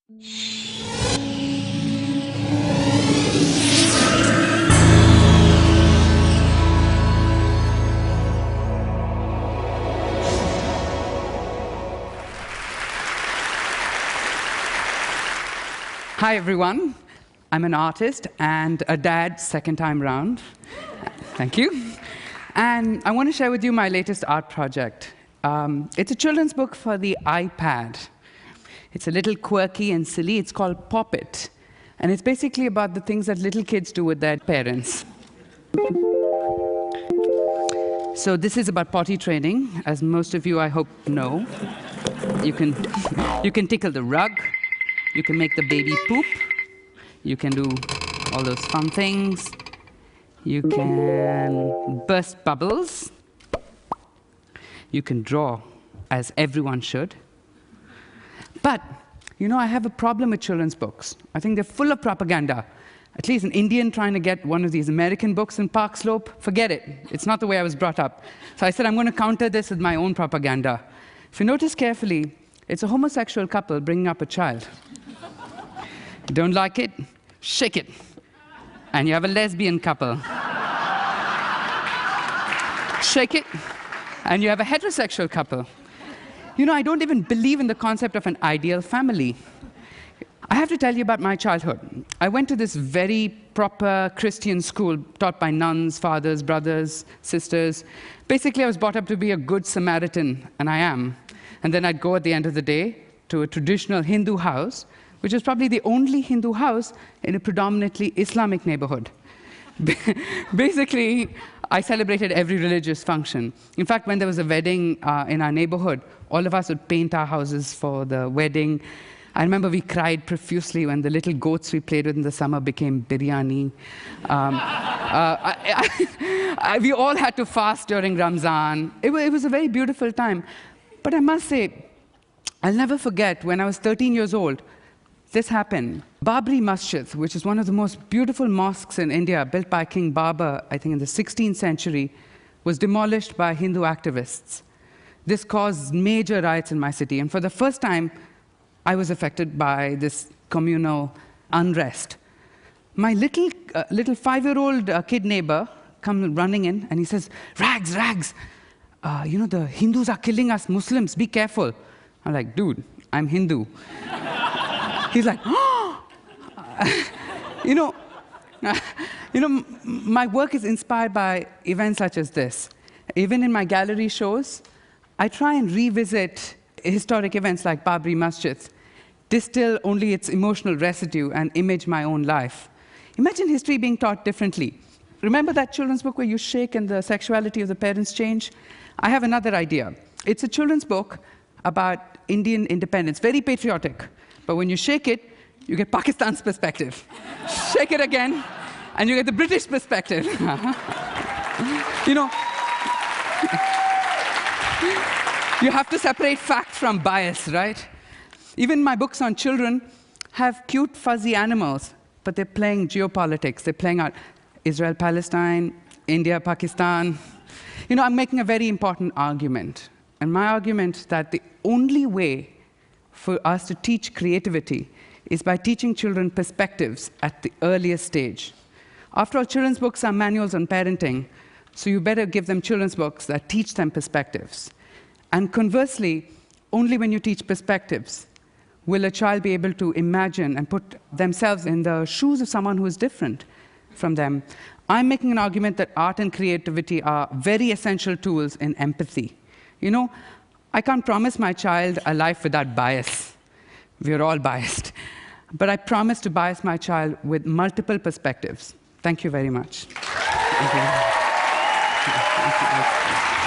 Hi, everyone. I'm an artist and a dad second time round. Thank you. And I want to share with you my latest art project. It's a children's book for the iPad. It's a little quirky and silly. It's called Pop It. And it's basically about the things that little kids do with their parents. So this is about potty training, as most of you, I hope, know. You can tickle the rug. You can make the baby poop. You can do all those fun things. You can burst bubbles. You can draw, as everyone should. But, you know, I have a problem with children's books. I think they're full of propaganda. At least an Indian trying to get one of these American books in Park Slope, forget it. It's not the way I was brought up. So I said, I'm going to counter this with my own propaganda. If you notice carefully, it's a homosexual couple bringing up a child. You don't like it? Shake it. And you have a lesbian couple. Shake it, and you have a heterosexual couple. You know, I don't even believe in the concept of an ideal family. I have to tell you about my childhood. I went to this very proper Christian school taught by nuns, fathers, brothers, sisters. Basically, I was brought up to be a good Samaritan, and I am. And then I'd go at the end of the day to a traditional Hindu house, which is probably the only Hindu house in a predominantly Islamic neighborhood. Basically, I celebrated every religious function. In fact, when there was a wedding in our neighborhood, all of us would paint our houses for the wedding. I remember we cried profusely when the little goats we played with in the summer became biryani. We all had to fast during Ramzan. It was a very beautiful time. But I must say, I'll never forget when I was 13 years old, this happened. Babri Masjid, which is one of the most beautiful mosques in India, built by King Babur, I think in the 16th century, was demolished by Hindu activists. This caused major riots in my city, and for the first time, I was affected by this communal unrest. My little 5-year-old kid neighbor comes running in, and he says, Rags, you know, the Hindus are killing us Muslims, be careful. I'm like, dude, I'm Hindu. He's like, oh! You know, my work is inspired by events such as this. Even in my gallery shows, I try and revisit historic events like Babri Masjid, distill only its emotional residue, and image my own life. Imagine history being taught differently. Remember that children's book where you shake and the sexuality of the parents change? I have another idea. It's a children's book about Indian independence, very patriotic. But when you shake it, you get Pakistan's perspective. Shake it again, and you get the British perspective. You know, you have to separate fact from bias, right? Even my books on children have cute, fuzzy animals, but they're playing geopolitics. They're playing out Israel-Palestine, India-Pakistan. You know, I'm making a very important argument. And my argument that the only way for us to teach creativity is by teaching children perspectives at the earliest stage. After all, children's books are manuals on parenting, so you better give them children's books that teach them perspectives. And conversely, only when you teach perspectives will a child be able to imagine and put themselves in the shoes of someone who is different from them. I'm making an argument that art and creativity are very essential tools in empathy. You know, I can't promise my child a life without bias. We're all biased. But I promise to bias my child with multiple perspectives. Thank you very much. Thank you. Thank you.